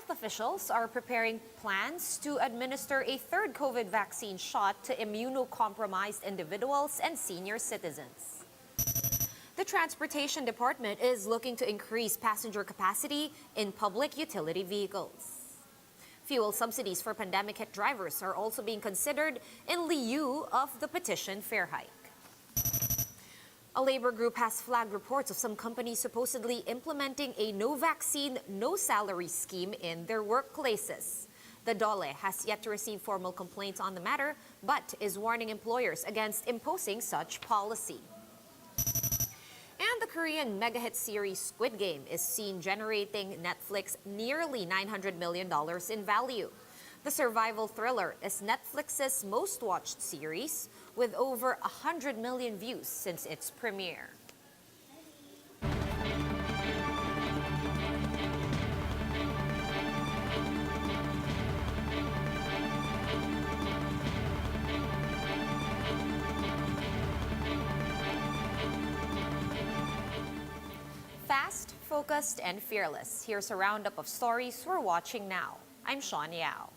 Health officials are preparing plans to administer a third COVID vaccine shot to immunocompromised individuals and senior citizens. The Transportation Department is looking to increase passenger capacity in public utility vehicles. Fuel subsidies for pandemic-hit drivers are also being considered in lieu of the petition fare hike. A labor group has flagged reports of some companies supposedly implementing a no vaccine, no salary scheme in their workplaces. The DOLE has yet to receive formal complaints on the matter, but is warning employers against imposing such policy. And the Korean mega-hit series Squid Game is seen generating Netflix nearly $900 million in value. The survival thriller is Netflix's most-watched series, with over 100 million views since its premiere. Fast, focused, and fearless. Here's a roundup of stories we're watching now. I'm Sean Yao.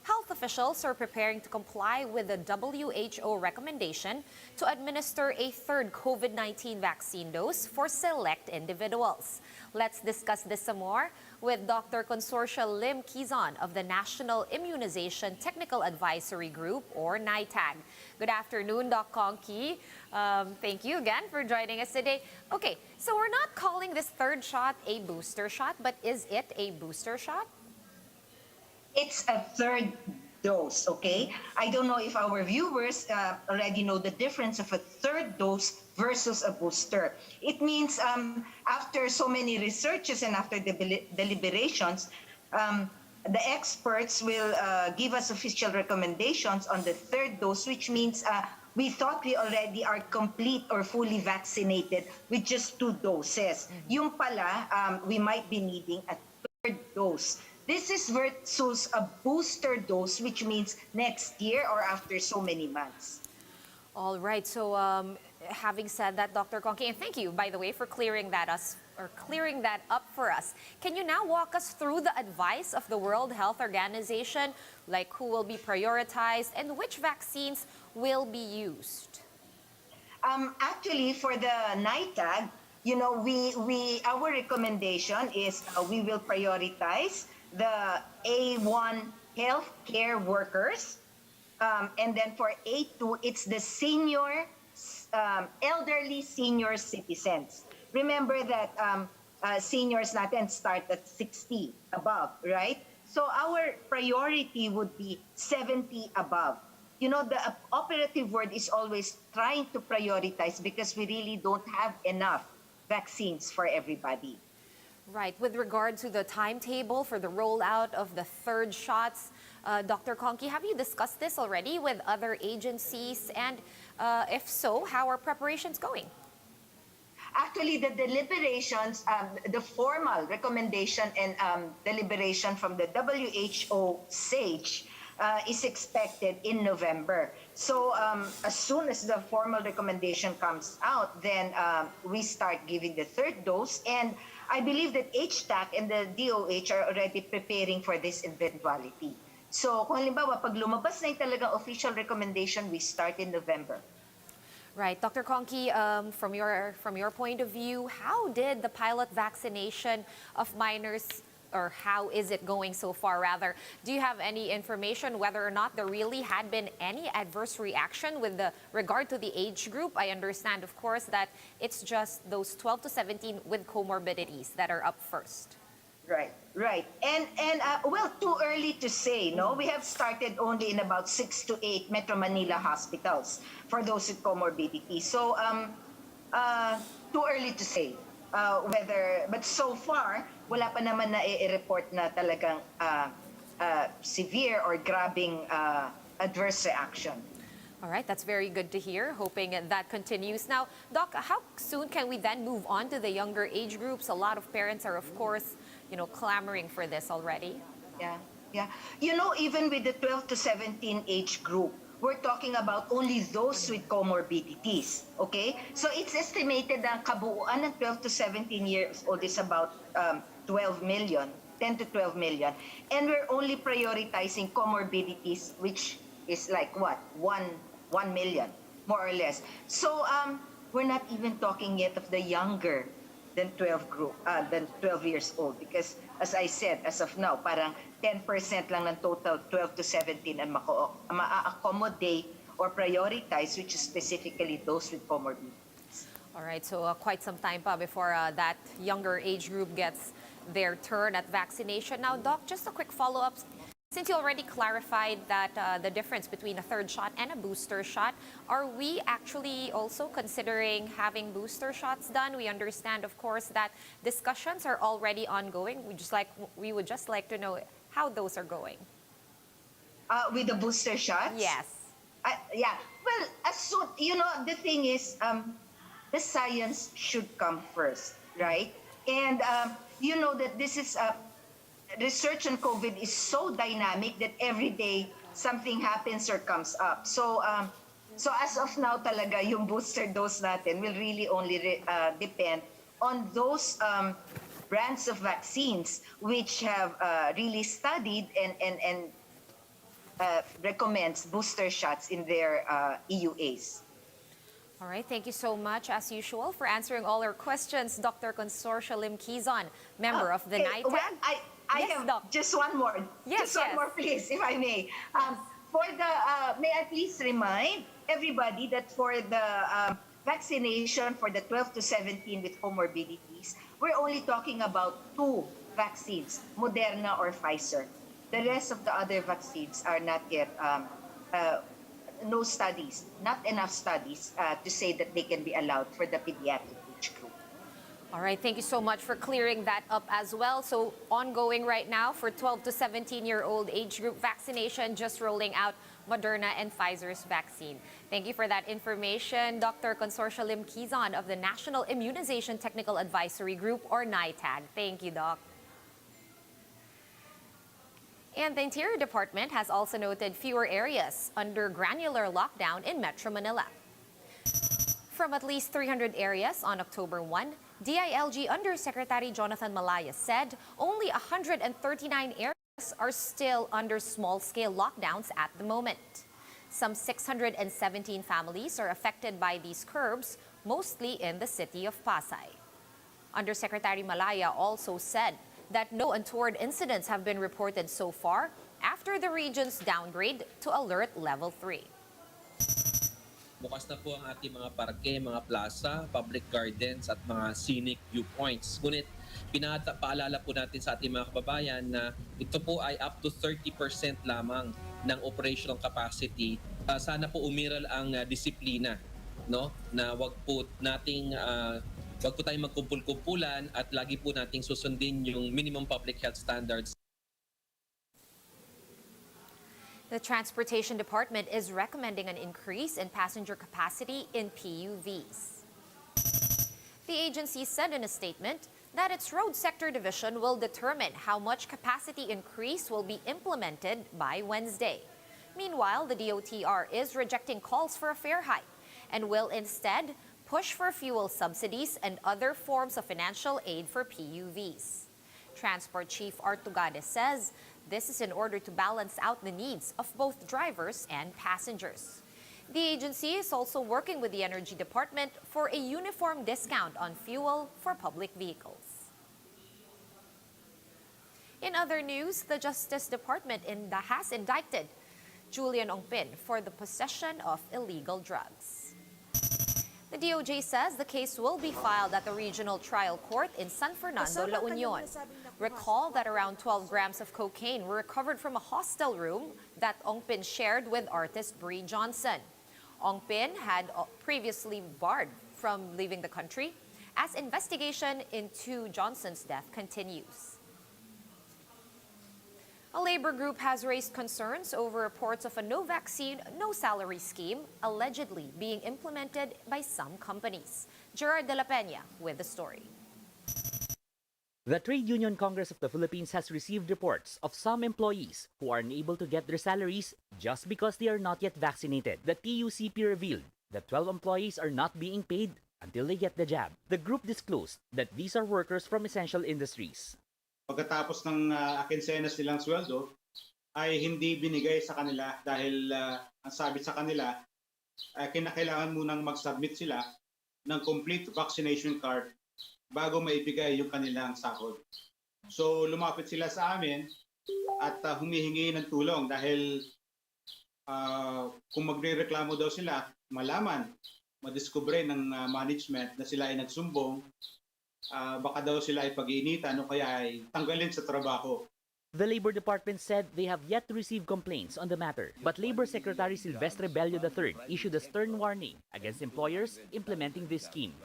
Health officials are preparing to comply with the WHO recommendation to administer a third COVID-19 vaccine dose for select individuals. Let's discuss this some more with Dr. Consortia Lim Quizon of the National Immunization Technical Advisory Group, or NITAG. Good afternoon, Doc Conky. Thank you again for joining us today. Okay, so we're not calling this third shot a booster shot, but is it a booster shot? It's a third dose, okay? I don't know if our viewers already know the difference of a third dose versus a booster. It means after so many researches and after the deliberations, the experts will give us official recommendations on the third dose, which means we thought we already are complete or fully vaccinated with just 2 doses. Yung pala, we might be needing a third dose. This is versus a booster dose, which means next year or after so many months. All right. So having said that, Dr. Conky, and thank you, by the way, for clearing that up for us. Can you now walk us through the advice of the World Health Organization, like who will be prioritized and which vaccines will be used? Actually, for the NITAG, you know, our recommendation is we will prioritize the A1 healthcare workers, and then for A2, it's the elderly senior citizens. Remember that seniors natin start at 60 above, right? So our priority would be 70 above. You know, the operative word is always trying to prioritize because we really don't have enough vaccines for everybody. Right. With regard to the timetable for the rollout of the third shots, Dr. Conky, have you discussed this already with other agencies? And if so, how are preparations going? Actually, the deliberations, the formal recommendation and deliberation from the WHO SAGE is expected in November. So as soon as the formal recommendation comes out, then we start giving the third dose. And I believe that HTAC and the DOH are already preparing for this eventuality. So kung halimbawa, pag lumabas na yung talagang official recommendation, we start in November. Right. Dr. Conky, from your point of view, how did the pilot vaccination of minors, or how is it going so far, rather? Do you have any information whether or not there really had been any adverse reaction with regard to the age group? I understand, of course, that it's just those 12 to 17 with comorbidities that are up first. Right. And well, too early to say, no? We have started only in about 6 to 8 Metro Manila hospitals for those with comorbidity. So too early to say but so far, wala pa naman na i-report na talagang severe or grabbing adverse reaction. All right, that's very good to hear. Hoping that continues. Now, Doc, how soon can we then move on to the younger age groups? A lot of parents are, of course, clamoring for this already. Yeah. You know, even with the 12 to 17 age group, we're talking about only those with comorbidities, okay? So it's estimated na kabuuan ng 12 to 17 years old is about 12 million. 10 to 12 million. And we're only prioritizing comorbidities, which is like what? 1 million, more or less. So we're not even talking yet of the younger than 12 years old, because as I said, as of now, parang 10% lang ng total 12 to 17 ang ma-accommodate or prioritize, which is specifically those with comorbidities. All right, so quite some time pa before that younger age group gets their turn at vaccination. Now, Doc, just a quick follow-up. Since you already clarified that the difference between a third shot and a booster shot, are we actually also considering having booster shots done? We understand, of course, that discussions are already ongoing. We would just like to know how those are going. With the booster shots? Yes. Yeah. Well, as soon, the thing is, the science should come first, right? And you know that this is research on COVID is so dynamic that every day something happens or comes up. So as of now talaga, yung booster dose natin will really only depend on those brands of vaccines which have really studied and recommends booster shots in their EUAs. All right, thank you so much, as usual, for answering all our questions, Dr. Consortia Lim Quizon, member of the NITAG. Well, I Yes, have Doc. just one more. Yes, Just one more, please, if I may. May I please remind everybody that for the vaccination for the 12 to 17 with comorbidities, we're only talking about 2 vaccines, Moderna or Pfizer. The rest of the other vaccines are not yet, no studies, not enough studies to say that they can be allowed for the pediatric age group. All right, thank you so much for clearing that up as well. So ongoing right now for 12 to 17-year-old age group vaccination, just rolling out Moderna and Pfizer's vaccine. Thank you for that information, Dr. Consortia Lim Quizon of the National Immunization Technical Advisory Group, or NITAG. Thank you, Doc. And the Interior Department has also noted fewer areas under granular lockdown in Metro Manila. From at least 300 areas on October 1, DILG Undersecretary Jonathan Malaya said only 139 areas are still under small-scale lockdowns at the moment. Some 617 families are affected by these curbs, mostly in the city of Pasay. Undersecretary Malaya also said that no untoward incidents have been reported so far after the region's downgrade to Alert Level 3. Bukas na po ang ating mga parke, mga plaza, public gardens at mga scenic viewpoints. Ngunit paalala po natin sa ating mga kababayan na ito po ay up to 30% lamang ng operational capacity. Sana po umiral ang disiplina, no? Na wag po tayong magkumpul-kumpulan at lagi po nating susundin yung minimum public health standards. The Transportation Department is recommending an increase in passenger capacity in PUVs. The agency said in a statement that its road sector division will determine how much capacity increase will be implemented by Wednesday. Meanwhile, the DOTr is rejecting calls for a fare hike and will instead push for fuel subsidies and other forms of financial aid for PUVs. Transport Chief Art Tugade says this is in order to balance out the needs of both drivers and passengers. The agency is also working with the Energy Department for a uniform discount on fuel for public vehicles. In other news, the Justice Department has indicted Julian Ongpin for the possession of illegal drugs. The DOJ says the case will be filed at the Regional Trial Court in San Fernando, La Union. Recall that around 12 grams of cocaine were recovered from a hostel room that Ongpin shared with artist Bree Johnson. Ongpin had previously barred from leaving the country as investigation into Johnson's death continues. A labor group has raised concerns over reports of a no vaccine, no salary scheme allegedly being implemented by some companies. Gerard de la Peña with the story. The Trade Union Congress of the Philippines has received reports of some employees who are unable to get their salaries just because they are not yet vaccinated. The TUCP revealed that 12 employees are not being paid until they get the jab. The group disclosed that these are workers from essential industries. pagkatapos ng akinsenas nilang sweldo, ay hindi binigay sa kanila dahil ang sabi sa kanila, kinakailangan munang mag-submit sila ng complete vaccination card bago maibigay yung kanilang sahod. So lumapit sila sa amin at humihingi ng tulong dahil kung magrereklamo daw sila, malaman, madiskubre ng management na sila ay nagsumbong, baka daw sila ay pag-iinitan o kaya ay tanggalin sa trabaho. The Labor Department said they have yet to receive complaints on the matter, but Labor Secretary Silvestre Bello III issued a stern warning against employers implementing this scheme.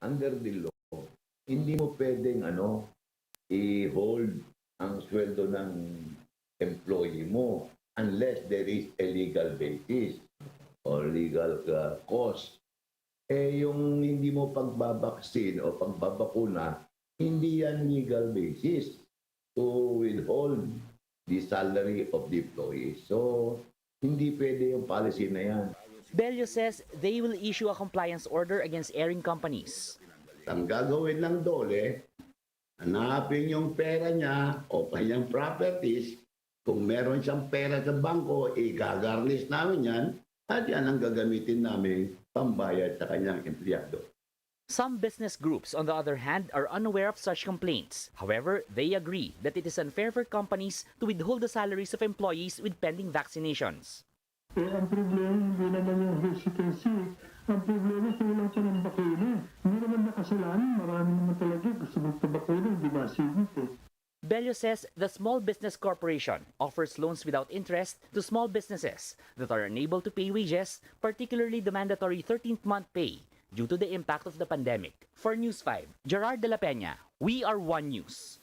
Under the law, hindi mo pwedeng i-hold ang sweldo ng employee mo unless there is a legal basis or legal cause. Yung hindi mo pagbabaksin o pagbabakuna, hindi yan legal basis to withhold the salary of the employee. So, hindi pwede yung policy na yan. Bello says they will issue a compliance order against airing companies. Ang gagawin ng DOLE, hanapin yung pera niya o kanyang properties. Kung meron siyang pera sa bangko, i-garnish namin yan at yan ang gagamitin namin pambayad sa kanyang empleyado. Some business groups, on the other hand, are unaware of such complaints. However, they agree that it is unfair for companies to withhold the salaries of employees with pending vaccinations. Ang problema hindi naman yung hesitancy. Ang problema kulang pa ng bakuna. Hindi naman nakasalanan. Marami naman talaga gusto magpabakuna. Hindi masigit eh. Bello says the Small Business Corporation offers loans without interest to small businesses that are unable to pay wages, particularly the mandatory 13th month pay, due to the impact of the pandemic. For News 5, Gerard de la Peña, We Are One News.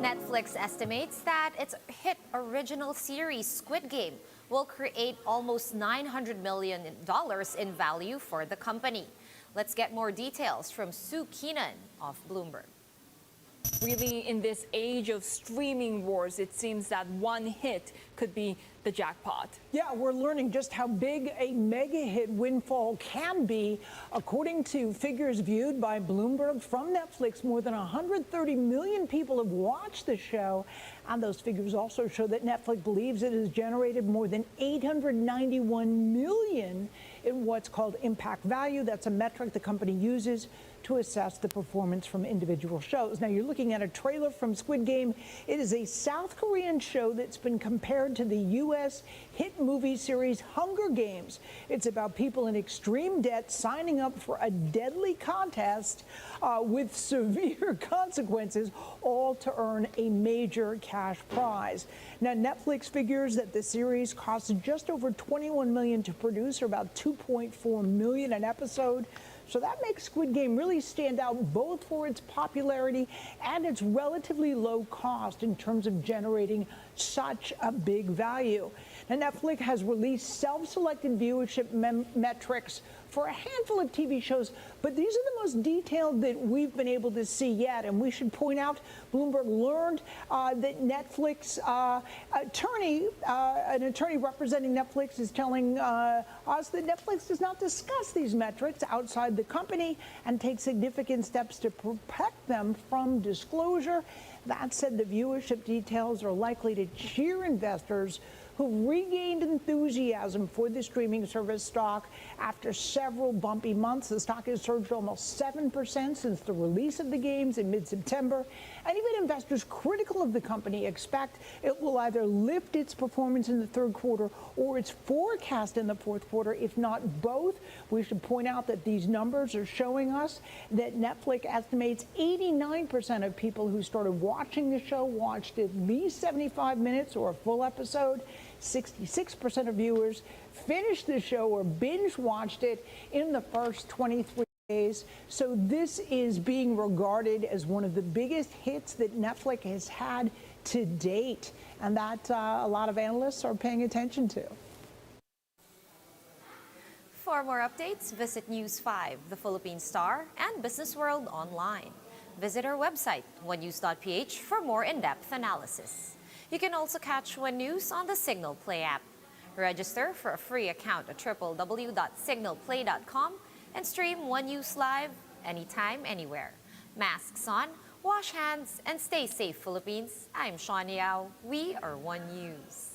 Netflix estimates that its hit original series Squid Game will create almost $900 million in value for the company. Let's get more details from Sue Keenan of Bloomberg. Really, in this age of streaming wars, it seems that one hit could be the jackpot. Yeah, we're learning just how big a mega hit windfall can be. According to figures viewed by Bloomberg from Netflix, more than 130 million people have watched the show. And those figures also show that Netflix believes it has generated more than $891 million in what's called impact value. That's a metric the company uses to assess the performance from individual shows. Now, you're looking at a trailer from Squid Game. It is a South Korean show that's been compared to the U.S. hit movie series Hunger Games. It's about people in extreme debt signing up for a deadly contest with severe consequences, all to earn a major cash prize. Now, Netflix figures that the series costs just over $21 million to produce, or about $2.4 million an episode. So that makes Squid Game really stand out both for its popularity and its relatively low cost in terms of generating such a big value. Now, Netflix has released self-selected viewership metrics for a handful of TV shows, but these are the most detailed that we've been able to see yet. And we should point out, Bloomberg learned that Netflix an attorney representing Netflix is telling us that Netflix does not discuss these metrics outside the company and take significant steps to protect them from disclosure. That said, the viewership details are likely to cheer investors who regained enthusiasm for the streaming service stock after several bumpy months. The stock has surged almost 7% since the release of the games in mid-September. And even investors critical of the company expect it will either lift its performance in the third quarter or its forecast in the fourth quarter, if not both. We should point out that these numbers are showing us that Netflix estimates 89% of people who started watching the show watched at least 75 minutes or a full episode. 66% of viewers finished the show or binge watched it in the first 23 days. So this is being regarded as one of the biggest hits that Netflix has had to date, and that a lot of analysts are paying attention to. For more updates, visit News 5, The Philippine Star, and Business World online. Visit our website, onenews.ph, for more in-depth analysis. You can also catch One News on the Signal Play app. Register for a free account at www.signalplay.com and stream One News live anytime, anywhere. Masks on, wash hands, and stay safe, Philippines. I'm Sean Yao. We are One News.